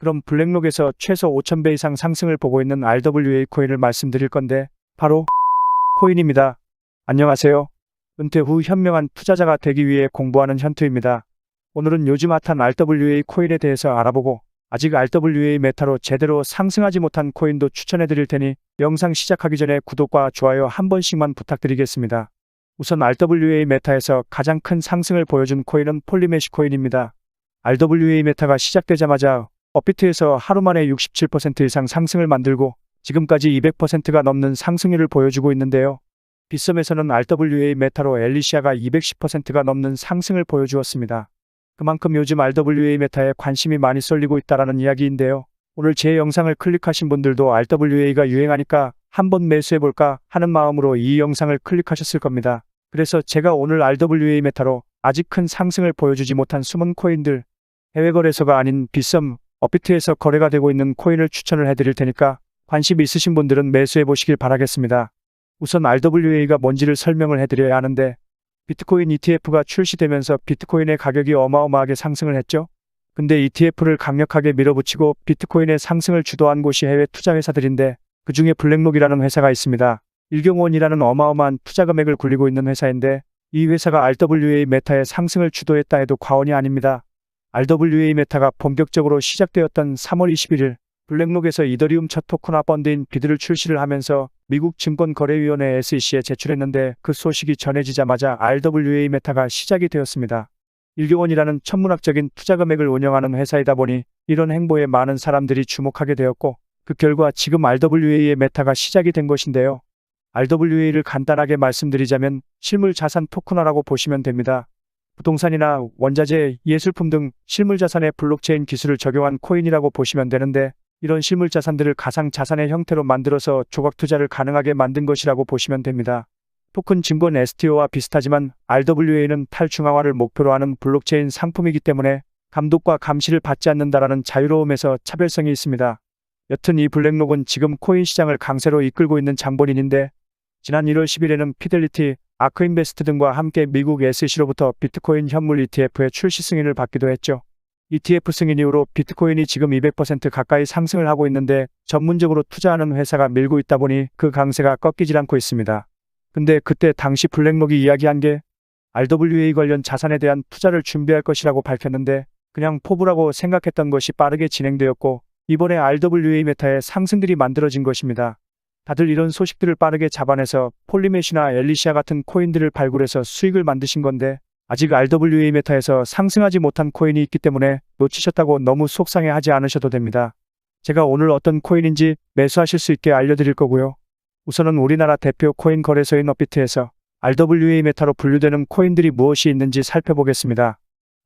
그럼 블랙록에서 최소 5,000배 이상 상승을 보고 있는 RWA 코인을 말씀드릴 건데 바로 코인입니다. 안녕하세요. 은퇴 후 현명한 투자자가 되기 위해 공부하는 현투입니다. 오늘은 요즘 핫한 RWA 코인에 대해서 알아보고 아직 RWA 메타로 제대로 상승하지 못한 코인도 추천해 드릴 테니 영상 시작하기 전에 구독과 좋아요 한 번씩만 부탁드리겠습니다. 우선 RWA 메타에서 가장 큰 상승을 보여준 코인은 폴리메쉬 코인입니다. RWA 메타가 시작되자마자 업비트에서 하루 만에 67% 이상 상승을 만들고 지금까지 200%가 넘는 상승률을 보여주고 있는데요. 빗썸에서는 RWA 메타로 엘리시아가 210%가 넘는 상승을 보여주었습니다. 그만큼 요즘 RWA 메타에 관심이 많이 쏠리고 있다라는 이야기인데요. 오늘 제 영상을 클릭하신 분들도 RWA가 유행하니까 한번 매수해볼까 하는 마음으로 이 영상을 클릭하셨을 겁니다. 그래서 제가 오늘 RWA 메타로 아직 큰 상승을 보여주지 못한 숨은 코인들, 해외 거래소가 아닌 빗썸, 업비트에서 거래가 되고 있는 코인을 추천을 해드릴 테니까 관심 있으신 분들은 매수해보시길 바라겠습니다. 우선 RWA가 뭔지를 설명을 해드려야 하는데 비트코인 ETF가 출시되면서 비트코인의 가격이 어마어마하게 상승을 했죠. 근데 ETF를 강력하게 밀어붙이고 비트코인의 상승을 주도한 곳이 해외 투자 회사들인데 그 중에 블랙록이라는 회사가 있습니다. 일경원이라는 어마어마한 투자 금액을 굴리고 있는 회사인데 이 회사가 RWA 메타의 상승을 주도했다 해도 과언이 아닙니다. RWA 메타가 본격적으로 시작되었던 3월 21일 블랙록에서 이더리움 첫 토큰화 펀드인 비드를 출시를 하면서 미국 증권거래위원회 SEC에 제출했는데 그 소식이 전해지자마자 RWA 메타가 시작이 되었습니다. 일경원이라는 천문학적인 투자 금액을 운영하는 회사이다 보니 이런 행보에 많은 사람들이 주목하게 되었고 그 결과 지금 RWA의 메타가 시작이 된 것인데요. RWA를 간단하게 말씀드리자면 실물 자산 토큰화라고 보시면 됩니다. 부동산이나 원자재, 예술품 등 실물 자산에 블록체인 기술을 적용한 코인이라고 보시면 되는데 이런 실물 자산들을 가상 자산의 형태로 만들어서 조각 투자를 가능하게 만든 것이라고 보시면 됩니다. 토큰 증권 STO와 비슷하지만 RWA는 탈중앙화를 목표로 하는 블록체인 상품이기 때문에 감독과 감시를 받지 않는다라는 자유로움에서 차별성이 있습니다. 여튼 이 블랙록은 지금 코인 시장을 강세로 이끌고 있는 장본인인데 지난 1월 10일에는 피델리티, 아크인베스트 등과 함께 미국 SEC로부터 비트코인 현물 ETF의 출시 승인을 받기도 했죠. ETF 승인 이후로 비트코인이 지금 200% 가까이 상승을 하고 있는데 전문적으로 투자하는 회사가 밀고 있다 보니 그 강세가 꺾이질 않고 있습니다. 근데 그때 당시 블랙록이 이야기한 게 RWA 관련 자산에 대한 투자를 준비할 것이라고 밝혔는데 그냥 포부라고 생각했던 것이 빠르게 진행되었고 이번에 RWA 메타의 상승들이 만들어진 것입니다. 다들 이런 소식들을 빠르게 잡아내서 폴리메쉬나 엘리시아 같은 코인들을 발굴해서 수익을 만드신 건데 아직 RWA 메타에서 상승하지 못한 코인이 있기 때문에 놓치셨다고 너무 속상해하지 않으셔도 됩니다. 제가 오늘 어떤 코인인지 매수하실 수 있게 알려드릴 거고요. 우선은 우리나라 대표 코인 거래소인 업비트에서 RWA 메타로 분류되는 코인들이 무엇이 있는지 살펴보겠습니다.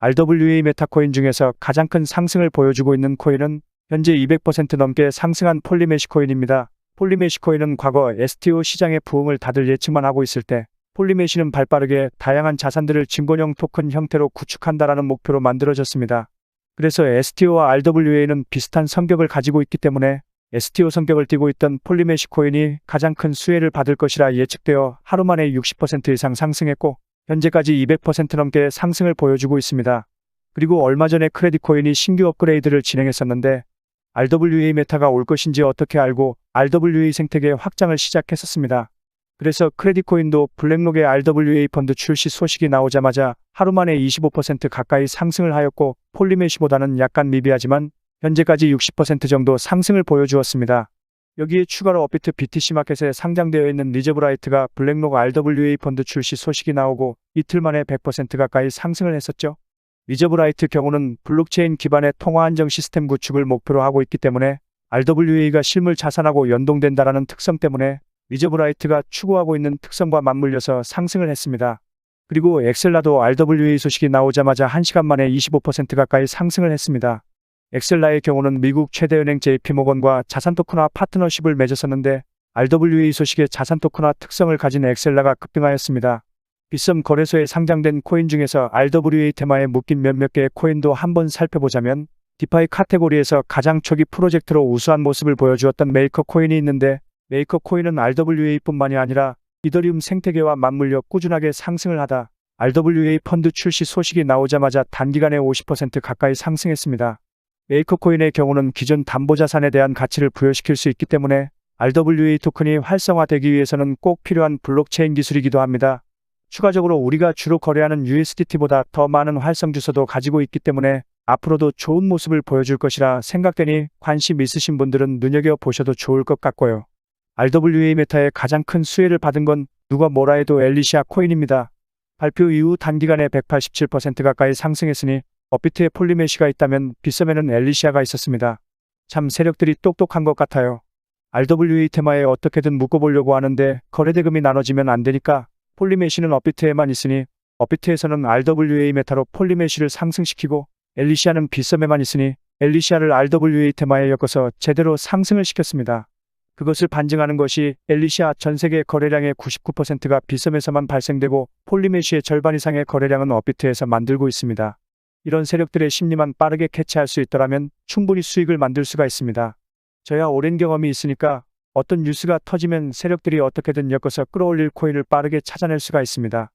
RWA 메타 코인 중에서 가장 큰 상승을 보여주고 있는 코인은 현재 200% 넘게 상승한 폴리메쉬 코인입니다. 폴리메쉬 코인은 과거 STO 시장의 부흥을 다들 예측만 하고 있을 때 폴리메쉬는 발빠르게 다양한 자산들을 증권형 토큰 형태로 구축한다라는 목표로 만들어졌습니다. 그래서 STO와 RWA는 비슷한 성격을 가지고 있기 때문에 STO 성격을 띠고 있던 폴리메쉬 코인이 가장 큰 수혜를 받을 것이라 예측되어 하루 만에 60% 이상 상승했고 현재까지 200% 넘게 상승을 보여주고 있습니다. 그리고 얼마 전에 크레딧 코인이 신규 업그레이드를 진행했었는데 RWA 메타가 올 것인지 어떻게 알고 RWA 생태계 확장을 시작했었습니다. 그래서 크레딧 코인도 블랙록의 RWA 펀드 출시 소식이 나오자마자 하루 만에 25% 가까이 상승을 하였고 폴리메쉬보다는 약간 미비하지만 현재까지 60% 정도 상승을 보여주었습니다. 여기에 추가로 업비트 BTC 마켓에 상장되어 있는 리저브라이트가 블랙록 RWA 펀드 출시 소식이 나오고 이틀 만에 100% 가까이 상승을 했었죠. 리저브라이트 경우는 블록체인 기반의 통화 안정 시스템 구축을 목표로 하고 있기 때문에 RWA가 실물 자산하고 연동된다라는 특성 때문에 리저브라이트가 추구하고 있는 특성과 맞물려서 상승을 했습니다. 그리고 엑셀라도 RWA 소식이 나오자마자 1시간 만에 25% 가까이 상승을 했습니다. 엑셀라의 경우는 미국 최대 은행 JP모건과 자산 토큰화 파트너십을 맺었었는데 RWA 소식의 자산 토큰화 특성을 가진 엑셀라가 급등하였습니다. 빗썸 거래소에 상장된 코인 중에서 RWA 테마에 묶인 몇몇 개의 코인도 한번 살펴보자면 디파이 카테고리에서 가장 초기 프로젝트로 우수한 모습을 보여주었던 메이커 코인이 있는데 메이커 코인은 RWA뿐만이 아니라 이더리움 생태계와 맞물려 꾸준하게 상승을 하다 RWA 펀드 출시 소식이 나오자마자 단기간에 50% 가까이 상승했습니다. 메이커코인의 경우는 기존 담보자산에 대한 가치를 부여시킬 수 있기 때문에 RWA 토큰이 활성화되기 위해서는 꼭 필요한 블록체인 기술이기도 합니다. 추가적으로 우리가 주로 거래하는 USDT보다 더 많은 활성 주소도 가지고 있기 때문에 앞으로도 좋은 모습을 보여줄 것이라 생각되니 관심 있으신 분들은 눈여겨보셔도 좋을 것 같고요. RWA 메타의 가장 큰 수혜를 받은 건 누가 뭐라 해도 엘리시아 코인입니다. 발표 이후 단기간에 187% 가까이 상승했으니 업비트에 폴리메시가 있다면 빗썸에는 엘리시아가 있었습니다. 참 세력들이 똑똑한 것 같아요. RWA 테마에 어떻게든 묶어보려고 하는데 거래대금이 나눠지면 안 되니까 폴리메시는 업비트에만 있으니 업비트에서는 RWA 메타로 폴리메시를 상승시키고 엘리시아는 빗썸에만 있으니 엘리시아를 RWA 테마에 엮어서 제대로 상승을 시켰습니다. 그것을 반증하는 것이 엘리시아 전 세계 거래량의 99%가 빗썸에서만 발생되고 폴리메시의 절반 이상의 거래량은 업비트에서 만들고 있습니다. 이런 세력들의 심리만 빠르게 캐치할 수 있더라면 충분히 수익을 만들 수가 있습니다. 저야 오랜 경험이 있으니까 어떤 뉴스가 터지면 세력들이 어떻게든 엮어서 끌어올릴 코인을 빠르게 찾아낼 수가 있습니다.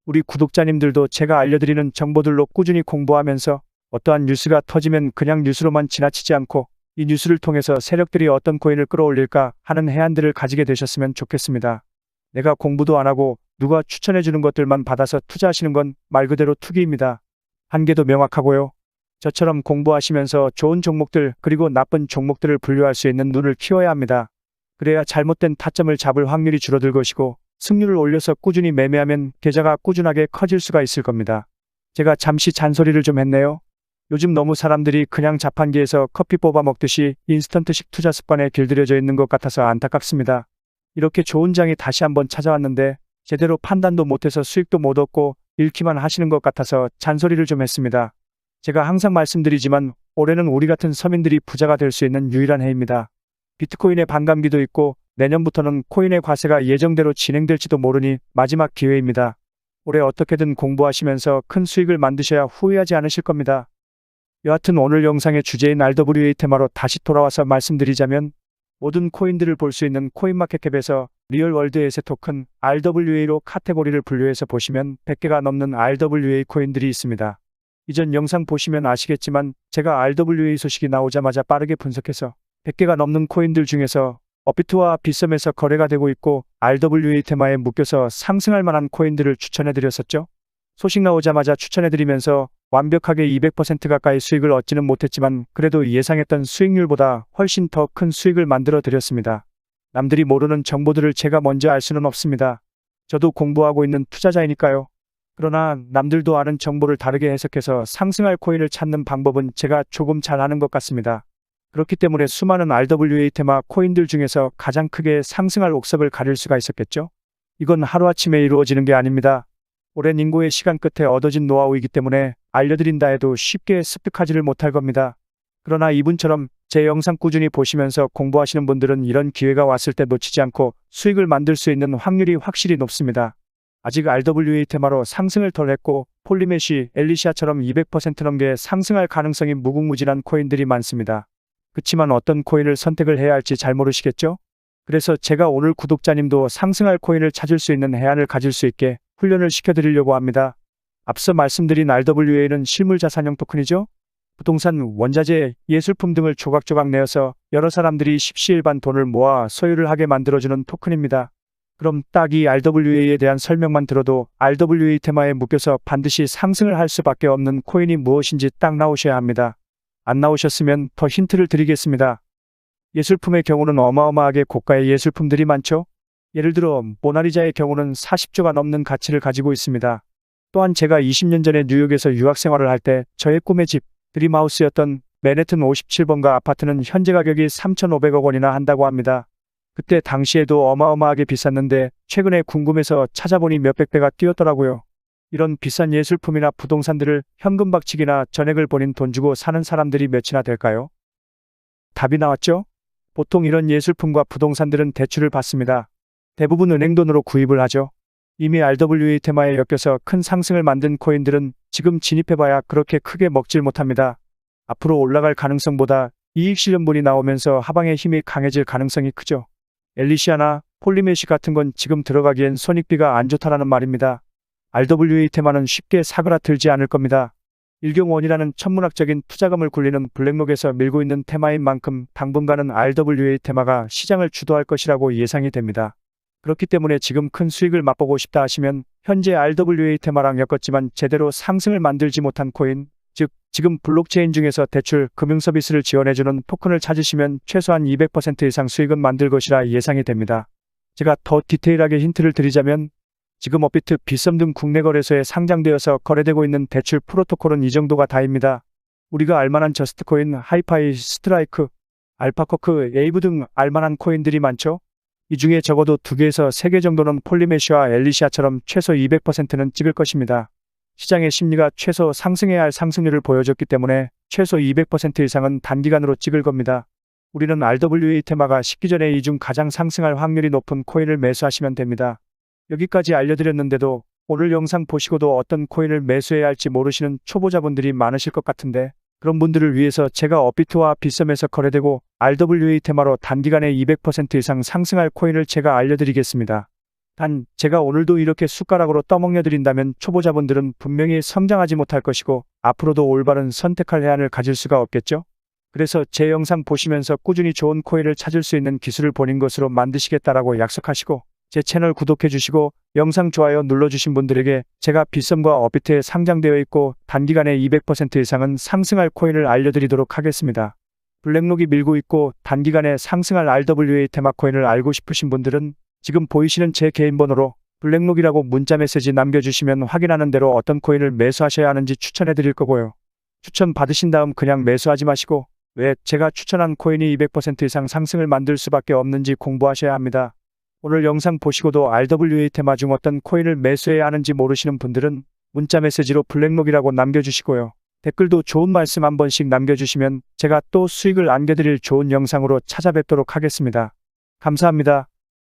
우리 구독자님들도 제가 알려드리는 정보들로 꾸준히 공부하면서 어떠한 뉴스가 터지면 그냥 뉴스로만 지나치지 않고 이 뉴스를 통해서 세력들이 어떤 코인을 끌어올릴까 하는 해안들을 가지게 되셨으면 좋겠습니다. 내가 공부도 안 하고 누가 추천해주는 것들만 받아서 투자하시는 건 말 그대로 투기입니다. 한계도 명확하고요. 저처럼 공부하시면서 좋은 종목들 그리고 나쁜 종목들을 분류할 수 있는 눈을 키워야 합니다. 그래야 잘못된 타점을 잡을 확률이 줄어들 것이고 승률을 올려서 꾸준히 매매하면 계좌가 꾸준하게 커질 수가 있을 겁니다. 제가 잠시 잔소리를 좀 했네요. 요즘 너무 사람들이 그냥 자판기에서 커피 뽑아 먹듯이 인스턴트식 투자 습관에 길들여져 있는 것 같아서 안타깝습니다. 이렇게 좋은 장이 다시 한번 찾아왔는데 제대로 판단도 못해서 수익도 못 얻고 잃기만 하시는 것 같아서 잔소리를 좀 했습니다. 제가 항상 말씀드리지만 올해는 우리 같은 서민들이 부자가 될 수 있는 유일한 해입니다. 비트코인의 반감기도 있고 내년부터는 코인의 과세가 예정대로 진행될지도 모르니 마지막 기회입니다. 올해 어떻게든 공부하시면서 큰 수익을 만드셔야 후회하지 않으실 겁니다. 여하튼 오늘 영상의 주제인 RWA 테마로 다시 돌아와서 말씀드리자면 모든 코인들을 볼 수 있는 코인마켓캡에서 리얼월드 에셋 토큰 RWA로 카테고리를 분류해서 보시면 100개가 넘는 RWA 코인들이 있습니다. 이전 영상 보시면 아시겠지만 제가 RWA 소식이 나오자마자 빠르게 분석해서 100개가 넘는 코인들 중에서 업비트와 빗썸에서 거래가 되고 있고 RWA 테마에 묶여서 상승할 만한 코인들을 추천해드렸었죠. 소식 나오자마자 추천해드리면서 완벽하게 200% 가까이 수익을 얻지는 못했지만 그래도 예상했던 수익률보다 훨씬 더 큰 수익을 만들어 드렸습니다. 남들이 모르는 정보들을 제가 먼저 알 수는 없습니다. 저도 공부하고 있는 투자자이니까요. 그러나 남들도 아는 정보를 다르게 해석해서 상승할 코인을 찾는 방법은 제가 조금 잘 아는 것 같습니다. 그렇기 때문에 수많은 RWA 테마 코인들 중에서 가장 크게 상승할 옥석을 가릴 수가 있었겠죠. 이건 하루아침에 이루어지는 게 아닙니다. 오랜 인고의 시간 끝에 얻어진 노하우이기 때문에 알려드린다 해도 쉽게 습득하지를 못할 겁니다. 그러나 이분처럼 제 영상 꾸준히 보시면서 공부하시는 분들은 이런 기회가 왔을 때 놓치지 않고 수익을 만들 수 있는 확률이 확실히 높습니다. 아직 RWA 테마로 상승을 덜 했고 폴리메시, 엘리시아처럼 200% 넘게 상승할 가능성이 무궁무진한 코인들이 많습니다. 그치만 어떤 코인을 선택을 해야 할지 잘 모르시겠죠? 그래서 제가 오늘 구독자님도 상승할 코인을 찾을 수 있는 해안을 가질 수 있게 훈련을 시켜드리려고 합니다. 앞서 말씀드린 RWA는 실물자산형 토큰이죠. 부동산, 원자재, 예술품 등을 조각조각 내어서 여러 사람들이 십시일반 돈을 모아 소유를 하게 만들어주는 토큰입니다. 그럼 딱 이 RWA에 대한 설명만 들어도 RWA 테마에 묶여서 반드시 상승을 할 수밖에 없는 코인이 무엇인지 딱 나오셔야 합니다. 안 나오셨으면 더 힌트를 드리겠습니다. 예술품의 경우는 어마어마하게 고가의 예술품들이 많죠. 예를 들어 모나리자의 경우는 40조가 넘는 가치를 가지고 있습니다. 또한 제가 20년 전에 뉴욕에서 유학 생활을 할 때 저의 꿈의 집, 드림하우스였던 맨해튼 57번가 아파트는 현재 가격이 3,500억 원이나 한다고 합니다. 그때 당시에도 어마어마하게 비쌌는데 최근에 궁금해서 찾아보니 몇백 배가 뛰었더라고요. 이런 비싼 예술품이나 부동산들을 현금 박치기나 전액을 본인 돈 주고 사는 사람들이 몇이나 될까요? 답이 나왔죠? 보통 이런 예술품과 부동산들은 대출을 받습니다. 대부분 은행 돈으로 구입을 하죠. 이미 RWA 테마에 엮여서 큰 상승을 만든 코인들은 지금 진입해봐야 그렇게 크게 먹질 못합니다. 앞으로 올라갈 가능성보다 이익 실현분이 나오면서 하방의 힘이 강해질 가능성이 크죠. 엘리시아나 폴리메시 같은 건 지금 들어가기엔 손익비가 안 좋다라는 말입니다. RWA 테마는 쉽게 사그라들지 않을 겁니다. 일경원이라는 천문학적인 투자금을 굴리는 블랙록에서 밀고 있는 테마인 만큼 당분간은 RWA 테마가 시장을 주도할 것이라고 예상이 됩니다. 그렇기 때문에 지금 큰 수익을 맛보고 싶다 하시면 현재 RWA 테마랑 엮었지만 제대로 상승을 만들지 못한 코인, 즉 지금 블록체인 중에서 대출, 금융 서비스를 지원해주는 토큰을 찾으시면 최소한 200% 이상 수익은 만들 것이라 예상이 됩니다. 제가 더 디테일하게 힌트를 드리자면 지금 업비트, 빗썸 등 국내 거래소에 상장되어서 거래되고 있는 대출 프로토콜은 이 정도가 다입니다. 우리가 알만한 저스트코인, 하이파이, 스트라이크, 알파코크, 에이브 등 알만한 코인들이 많죠? 이 중에 적어도 2개에서 3개 정도는 폴리메시와 엘리시아처럼 최소 200%는 찍을 것입니다. 시장의 심리가 최소 상승해야 할 상승률을 보여줬기 때문에 최소 200% 이상은 단기간으로 찍을 겁니다. 우리는 RWA 테마가 식기 전에 이 중 가장 상승할 확률이 높은 코인을 매수하시면 됩니다. 여기까지 알려드렸는데도 오늘 영상 보시고도 어떤 코인을 매수해야 할지 모르시는 초보자분들이 많으실 것 같은데 그런 분들을 위해서 제가 업비트와 빗썸에서 거래되고 RWA 테마로 단기간에 200% 이상 상승할 코인을 제가 알려드리겠습니다. 단 제가 오늘도 이렇게 숟가락으로 떠먹여 드린다면 초보자분들은 분명히 성장하지 못할 것이고 앞으로도 올바른 선택할 해안을 가질 수가 없겠죠? 그래서 제 영상 보시면서 꾸준히 좋은 코인을 찾을 수 있는 기술을 본인 것으로 만드시겠다라고 약속하시고 제 채널 구독해 주시고 영상 좋아요 눌러주신 분들에게 제가 빗썸과 업비트에 상장되어 있고 단기간에 200% 이상은 상승할 코인을 알려드리도록 하겠습니다. 블랙록이 밀고 있고 단기간에 상승할 RWA 테마 코인을 알고 싶으신 분들은 지금 보이시는 제 개인 번호로 블랙록이라고 문자 메시지 남겨주시면 확인하는 대로 어떤 코인을 매수하셔야 하는지 추천해 드릴 거고요. 추천 받으신 다음 그냥 매수하지 마시고 왜 제가 추천한 코인이 200% 이상 상승을 만들 수밖에 없는지 공부하셔야 합니다. 오늘 영상 보시고도 RWA 테마 중 어떤 코인을 매수해야 하는지 모르시는 분들은 문자 메시지로 블랙록이라고 남겨주시고요. 댓글도 좋은 말씀 한 번씩 남겨주시면 제가 또 수익을 안겨드릴 좋은 영상으로 찾아뵙도록 하겠습니다. 감사합니다.